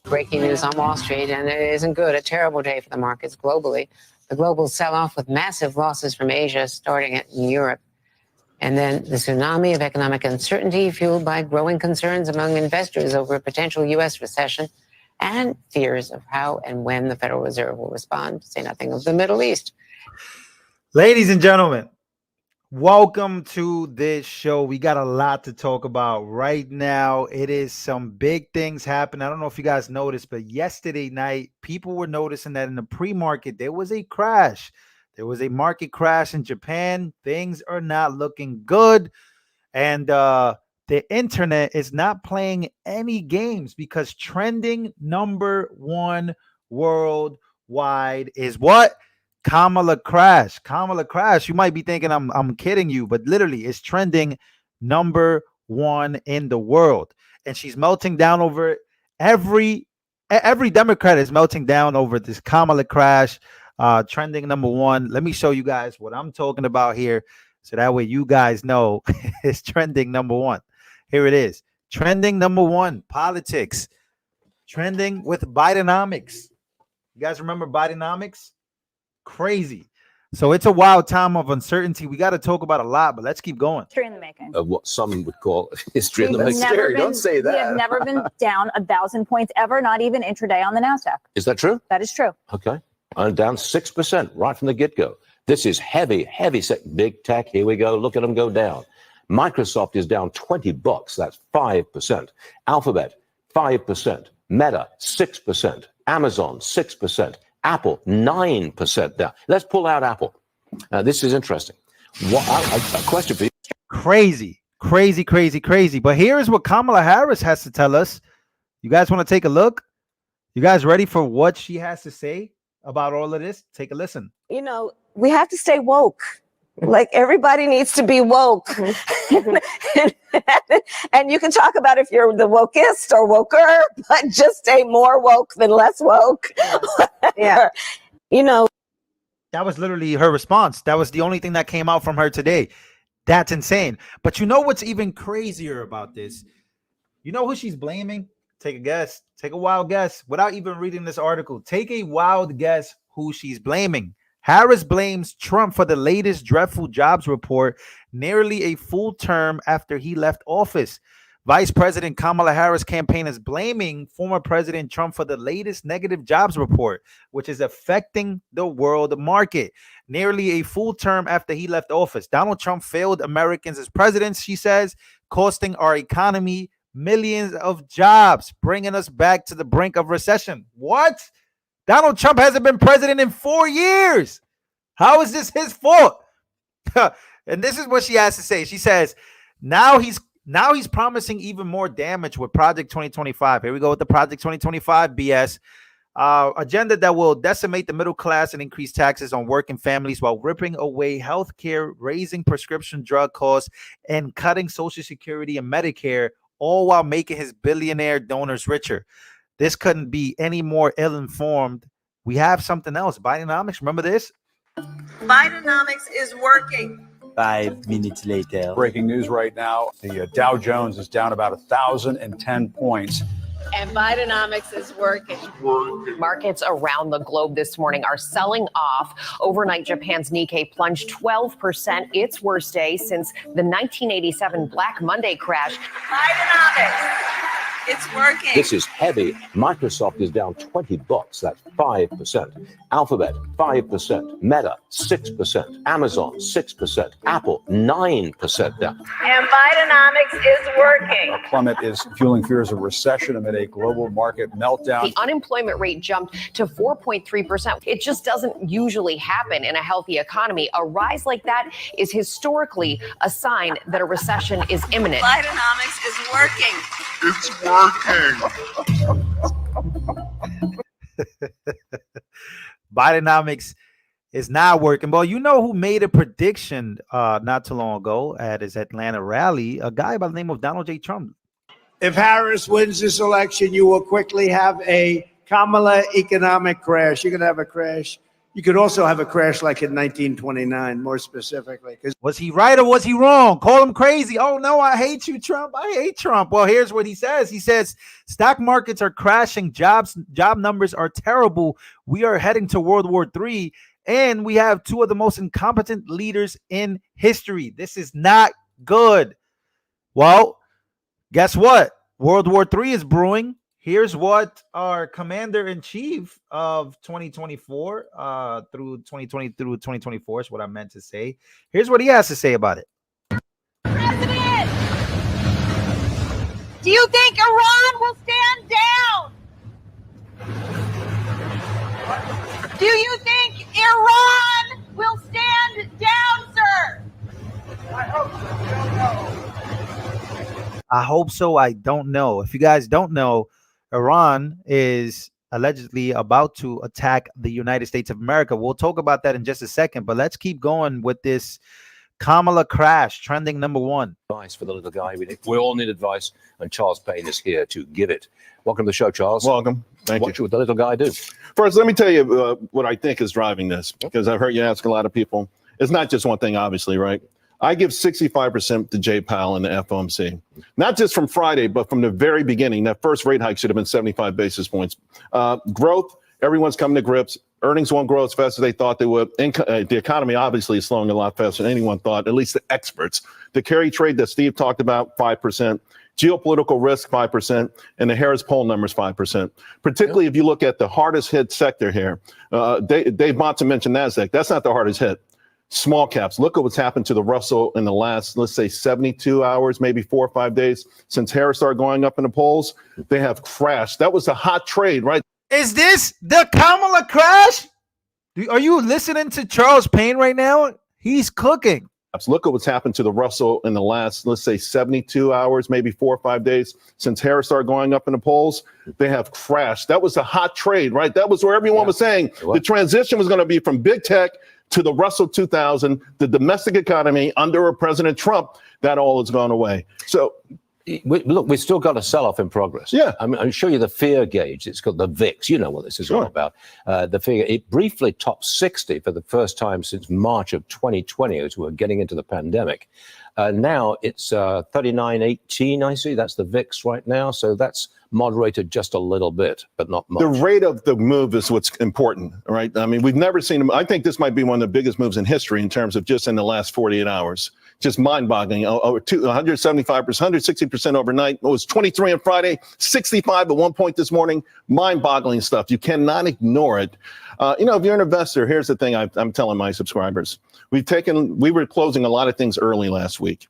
Breaking news on Wall Street, and it isn't good. A terrible day for the markets globally. The global sell-off with massive losses from Asia, starting in Europe. And then the tsunami of economic uncertainty fueled by growing concerns among investors over a potential U.S. recession and fears of how and when the Federal Reserve will respond, to say nothing of the Middle East. Ladies and gentlemen, welcome to this show. We got a lot to talk about right now. It is some big things happening. I don't know if you guys noticed, but yesterday night, people were noticing that in the pre-market, there was a crash. There was a market crash in Japan. Things are not looking good. And the internet is not playing any games because trending number one worldwide is what? Kamala crash. Kamala crash. You might be thinking I'm kidding you, but literally it's trending number one in the world. And she's melting down over every Democrat is melting down over this Kamala crash. Trending number one. Let me show you guys what I'm talking about here, so that way you guys know it's trending number one. Here it is. Trending number one, politics. Trending with Bidenomics. You guys remember Bidenomics? Crazy. So it's a wild time of uncertainty. We got to talk about a lot, but let's keep going. History in the making. Of what some would call history in the making. Scary. Don't say that. We have never been down 1,000 points ever, not even intraday on the NASDAQ. Is that true? That is true. Okay. I'm down 6% right from the get-go. This is heavy big tech. Here we go. Look at them go down. Microsoft is down $20. That's 5%. Alphabet, 5%. Meta, 6%. Amazon, 6%. Apple, 9% down. Let's pull out Apple. This is interesting. A question for you. Crazy. But here's what Kamala Harris has to tell us. You guys want to take a look? You guys ready for what she has to say about all of this? Take a listen. You know, we have to stay woke. Like everybody needs to be woke. And you can talk about if you're the wokest or woker, but just stay more woke than less woke. Yeah. You know, that was literally her response. That was the only thing that came out from her today. That's insane. But you know what's even crazier about this? You know who she's blaming? Take a guess. Take a wild guess without even reading this article. Take a wild guess who she's blaming. Harris blames Trump for the latest dreadful jobs report nearly a full term after he left office. Vice President Kamala Harris' campaign is blaming former President Trump for the latest negative jobs report, which is affecting the world market. Nearly a full term after he left office, Donald Trump failed Americans as president, she says, costing our economy millions of jobs, bringing us back to the brink of recession. What? Donald Trump hasn't been president in 4 years. How is this his fault? And this is what she has to say. She says, now he's promising even more damage with Project 2025. Here we go with the Project 2025 BS. Agenda that will decimate the middle class and increase taxes on working families while ripping away health care, raising prescription drug costs, and cutting Social Security and Medicare, all while making his billionaire donors richer. This couldn't be any more ill-informed. We have something else. Bidenomics, remember this? Bidenomics is working. 5 minutes later. Breaking news right now. The Dow Jones is down about 1,010 points. And Bidenomics is working. Markets around the globe this morning are selling off. Overnight, Japan's Nikkei plunged 12%, its worst day since the 1987 Black Monday crash. Bidenomics. It's working. This is heavy. Microsoft is down $20. That's 5%. Alphabet, 5%. Meta, 6%. Amazon, 6%. Apple, 9% down. And Bidenomics is working. A plummet is fueling fears of recession amid a global market meltdown. The unemployment rate jumped to 4.3%. It just doesn't usually happen in a healthy economy. A rise like that is historically a sign that a recession is imminent. Bidenomics is working. It's working. Bidenomics is not working. Well, you know who made a prediction not too long ago at his Atlanta rally? A guy by the name of Donald J. Trump. If Harris wins this election, you will quickly have a Kamala economic crash. You're going to have a crash You could also have a crash like in 1929, more specifically. Was he right or was he wrong? Call him crazy. Oh, no, I hate you, Trump. I hate Trump. Well, here's what he says. He says, stock markets are crashing. Job numbers are terrible. We are heading to World War III, and we have two of the most incompetent leaders in history. This is not good. Well, guess what? World War III is brewing. Here's what our commander-in-chief of 2024 through 2024 is what I meant to say. Here's what he has to say about it. President, do you think Iran will stand down? Do you think Iran will stand down, sir? I hope so. I don't know. I hope so. I don't know. If you guys don't know, Iran is allegedly about to attack the United States of America. We'll talk about that in just a second, but let's keep going with this Kamala crash, trending number one. Advice for the little guy. We all need advice, and Charles Payne is here to give it. Welcome to the show, Charles. Welcome. Thank you. What should the little guy do? First, let me tell you what I think is driving this, because I've heard you ask a lot of people. It's not just one thing, obviously, right? I give 65% to Jay Powell and the FOMC, not just from Friday, but from the very beginning. That first rate hike should have been 75 basis points. Growth, everyone's coming to grips. Earnings won't grow as fast as they thought they would. The economy obviously is slowing a lot faster than anyone thought, at least the experts. The carry trade that Steve talked about, 5%. Geopolitical risk, 5%. And the Harris poll numbers, 5%. Particularly if you look at the hardest hit sector here. Dave Monson mentioned NASDAQ. That's not the hardest hit. Small caps. Look at what's happened to the Russell in the last, let's say, 72 hours, maybe 4 or 5 days since Harris started going up in the polls. They have crashed. That was a hot trade, right? Is this the Kamala crash? Are you listening to Charles Payne right now? He's cooking. Look at what's happened to the Russell in the last, let's say, 72 hours, maybe 4 or 5 days since Harris started going up in the polls. They have crashed. That was a hot trade, right? That was where everyone was saying the transition was going to be from big tech to the Russell 2000, the domestic economy under President Trump. That all has gone away. So Look, we've still got a sell-off in progress. Yeah. I mean, I'll show you the fear gauge. It's called the VIX. You know what this is all about. The fear, it briefly topped 60 for the first time since March of 2020 as we were getting into the pandemic. Now it's 39.18, I see. That's the VIX right now. So that's moderated just a little bit, but not much. The rate of the move is what's important, right? I mean, we've never seen them. I think this might be one of the biggest moves in history in terms of just in the last 48 hours. Just mind-boggling. Over 175%, 160% overnight. It was 23 on Friday, 65 at one point this morning. Mind-boggling stuff. You cannot ignore it. If you're an investor, here's the thing I'm telling my subscribers. We were closing a lot of things early last week.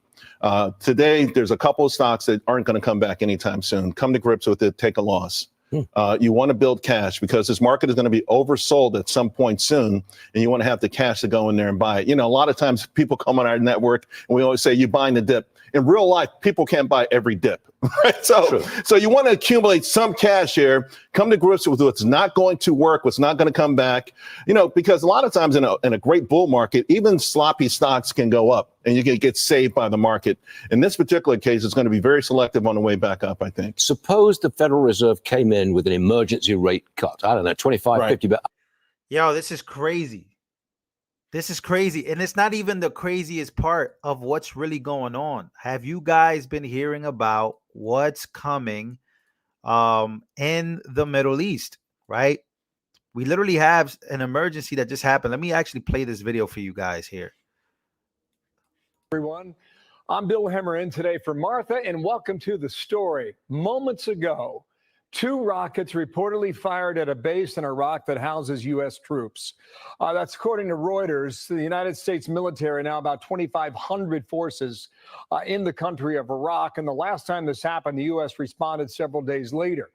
Today, there's a couple of stocks that aren't going to come back anytime soon. Come to grips with it. Take a loss. You want to build cash because this market is going to be oversold at some point soon, and you want to have the cash to go in there and buy it. A lot of times people come on our network and we always say, you're buying the dip. In real life, people can't buy every dip. Right? So you want to accumulate some cash here, come to grips with what's not going to work, what's not going to come back, because a lot of times in a great bull market, even sloppy stocks can go up and you can get saved by the market. In this particular case, it's going to be very selective on the way back up, I think. Suppose the Federal Reserve came in with an emergency rate cut. I don't know, 25, 50. But yo, this is crazy. This is crazy. And it's not even the craziest part of what's really going on. Have you guys been hearing about what's coming in the Middle East, right? We literally have an emergency that just happened. Let me actually play this video for you guys here. Everyone, I'm Bill Hemmer in today for Martha, and welcome to The Story. Moments ago, 2 rockets reportedly fired at a base in Iraq that houses U.S. troops. That's according to Reuters. The United States military now about 2,500 forces in the country of Iraq. And the last time this happened, the U.S. responded several days later.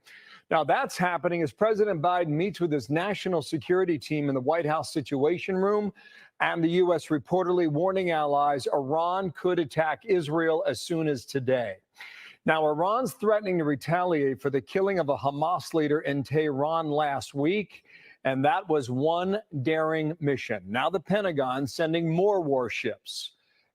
Now, that's happening as President Biden meets with his national security team in the White House Situation Room. And the U.S. reportedly warning allies Iran could attack Israel as soon as today. Now, Iran's threatening to retaliate for the killing of a Hamas leader in Tehran last week, and that was one daring mission. Now the Pentagon sending more warships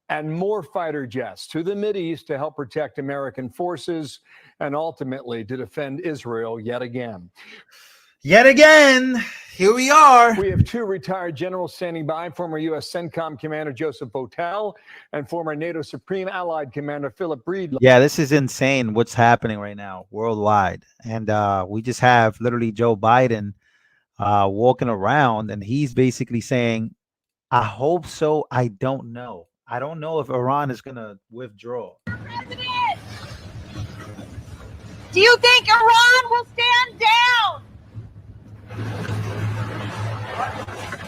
and more fighter jets to the Mideast to help protect American forces and ultimately to defend Israel yet again. Yet again, here we are. We have two retired generals standing by, former U.S. CENTCOM Commander Joseph Votel and former NATO Supreme Allied Commander Philip Breedlove. Yeah, this is insane what's happening right now worldwide. And we just have literally Joe Biden walking around, and he's basically saying, I hope so. I don't know. I don't know if Iran is going to withdraw. President, do you think Iran will stand down?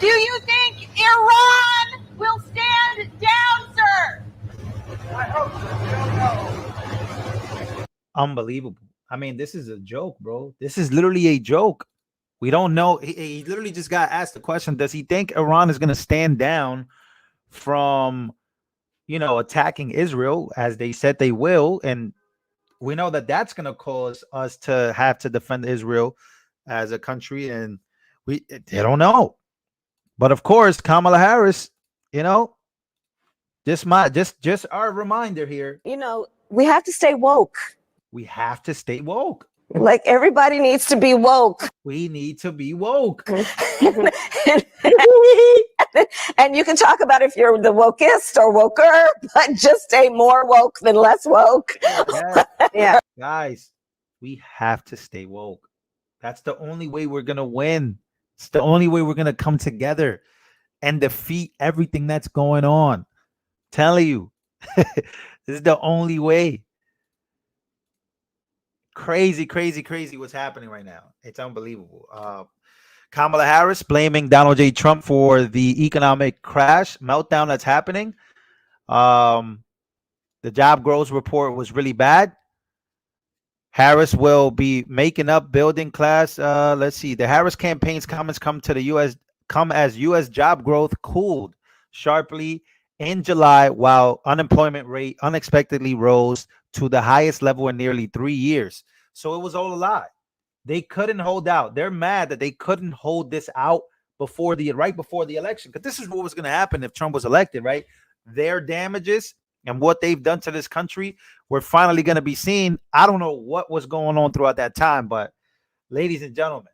Do you think Iran will stand down, sir? I hope so. We don't know. Unbelievable. I mean, this is a joke, bro. This is literally a joke. We don't know. He literally just got asked the question, does he think Iran is going to stand down from, you know, attacking Israel as they said they will? And we know that that's going to cause us to have to defend Israel as a country. And they don't know. But of course, Kamala Harris, you know, just our reminder here. You know, we have to stay woke. We have to stay woke. Like everybody needs to be woke. We need to be woke. And you can talk about if you're the wokest or woker, but just stay more woke than less woke. Yeah. Yeah. Guys, we have to stay woke. That's the only way we're going to win. It's the only way we're going to come together and defeat everything that's going on. Telling you, this is the only way. Crazy what's happening right now. It's unbelievable. Kamala Harris blaming Donald J. Trump for the economic crash meltdown that's happening. The job growth report was really bad. Harris will be making up building class. Let's see. The Harris campaign's comments come as U.S. job growth cooled sharply in July, while unemployment rate unexpectedly rose to the highest level in nearly 3 years. So it was all a lie. They couldn't hold out. They're mad that they couldn't hold this out right before the election, because this is what was going to happen if Trump was elected, right? Their damages and what they've done to this country, we're finally going to be seen. I don't know what was going on throughout that time, but ladies and gentlemen,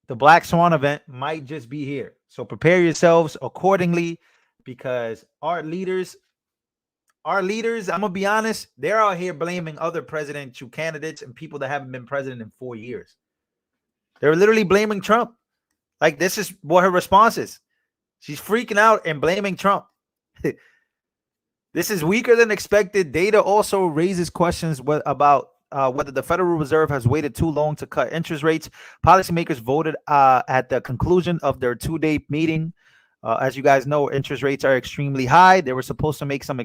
the Black Swan event might just be here. So prepare yourselves accordingly, because our leaders, I'm going to be honest, they're out here blaming other presidential candidates and people that haven't been president in 4 years. They're literally blaming Trump. Like, this is what her response is. She's freaking out and blaming Trump. This is weaker than expected. Data also raises questions about whether the Federal Reserve has waited too long to cut interest rates. Policymakers voted at the conclusion of their two-day meeting. As you guys know, interest rates are extremely high. They were supposed to make some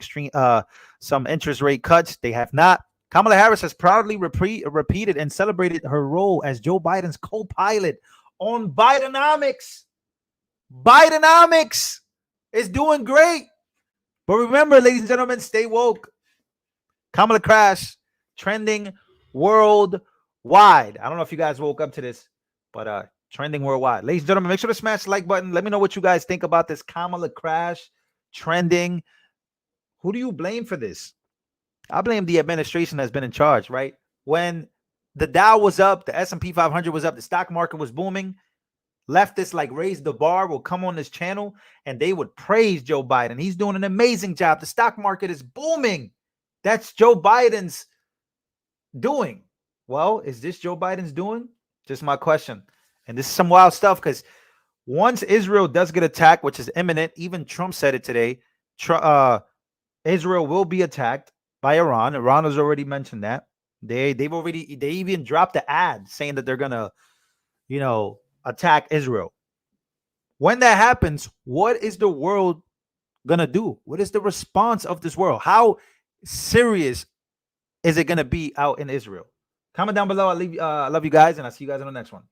interest rate cuts. They have not. Kamala Harris has proudly repeated and celebrated her role as Joe Biden's co-pilot on Bidenomics. Bidenomics is doing great. But remember, ladies and gentlemen, stay woke. Kamala crash trending worldwide. I don't know if you guys woke up to this, but trending worldwide. Ladies and gentlemen, make sure to smash the like button. Let me know what you guys think about this Kamala crash trending. Who do you blame for this? I blame the administration that's been in charge, right? When the Dow was up, the S&P 500 was up, the stock market was booming, leftists like Raise the Bar will come on this channel and they would praise Joe Biden. He's doing an amazing job. The stock market is booming. That's Joe Biden's doing. Well, is this Joe Biden's doing? Just my question. And this is some wild stuff, because once Israel does get attacked, which is imminent, even Trump said it today, Israel will be attacked by Iran. Iran has already mentioned that. They even dropped the ad saying that they're gonna, attack Israel. When that happens, what is the world gonna do? What is the response of this world? How serious is it gonna be out in Israel? Comment down below. I love you guys, and I'll see you guys in the next one.